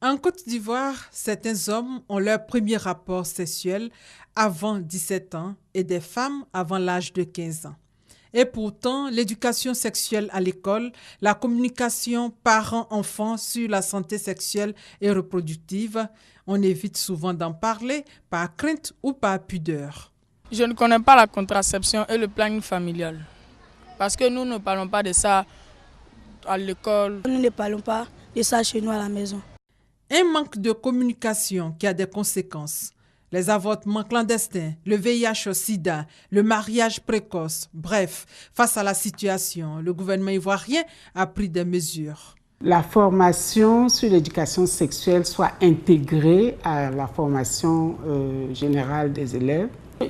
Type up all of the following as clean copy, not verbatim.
En Côte d'Ivoire, certains hommes ont leur premier rapport sexuel avant 17 ans et des femmes avant l'âge de 15 ans. Et pourtant, l'éducation sexuelle à l'école, la communication parents-enfants sur la santé sexuelle et reproductive, on évite souvent d'en parler par crainte ou par pudeur. Je ne connais pas la contraception et le planning familial parce que nous ne parlons pas de ça à l'école. Nous ne parlons pas de ça chez nous à la maison. Un manque de communication qui a des conséquences. Les avortements clandestins, le VIH au sida, le mariage précoce. Bref, face à la situation, le gouvernement ivoirien a pris des mesures. La formation sur l'éducation sexuelle soit intégrée à la formation générale des élèves.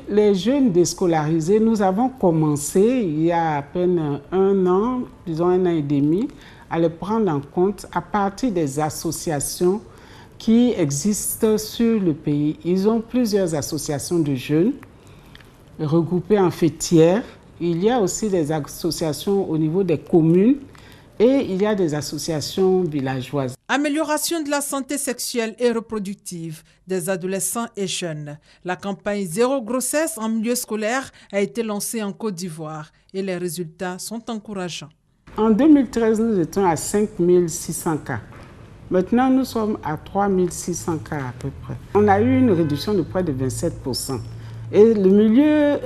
Les jeunes déscolarisés, nous avons commencé il y a à peine un an, disons 1 an et demi, à les prendre en compte à partir des associations qui existent sur le pays. Ils ont plusieurs associations de jeunes regroupées en fêtières. Il y a aussi des associations au niveau des communes et il y a des associations villageoises. Amélioration de la santé sexuelle et reproductive des adolescents et jeunes. La campagne Zéro grossesse en milieu scolaire a été lancée en Côte d'Ivoire et les résultats sont encourageants. En 2013, nous étions à 5600 cas. Maintenant, nous sommes à 3600 cas à peu près. On a eu une réduction de près de 27%. Et le milieu,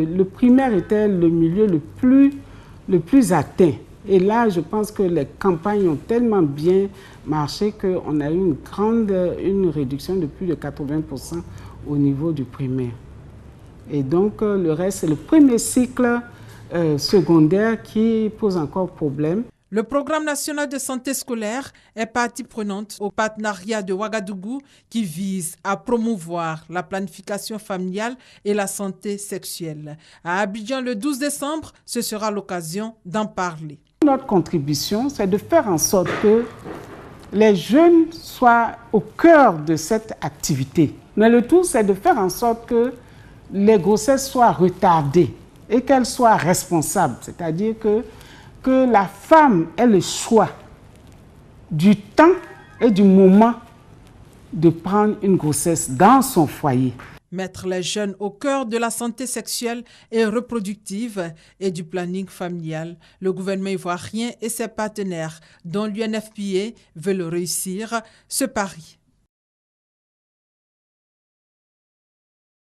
le primaire était le milieu le plus atteint. Et là, je pense que les campagnes ont tellement bien marché qu'on a eu une réduction de plus de 80% au niveau du primaire. Et donc, le reste, c'est le premier cycle secondaire qui pose encore problème. Le Programme national de santé scolaire est partie prenante au partenariat de Ouagadougou qui vise à promouvoir la planification familiale et la santé sexuelle. À Abidjan, le 12 décembre, ce sera l'occasion d'en parler. Notre contribution, c'est de faire en sorte que les jeunes soient au cœur de cette activité. Mais le tout, c'est de faire en sorte que les grossesses soient retardées et qu'elles soient responsables, c'est-à-dire que la femme ait le choix du temps et du moment de prendre une grossesse dans son foyer. Mettre les jeunes au cœur de la santé sexuelle et reproductive et du planning familial. Le gouvernement ivoirien et ses partenaires, dont l'UNFPA, veulent réussir ce pari.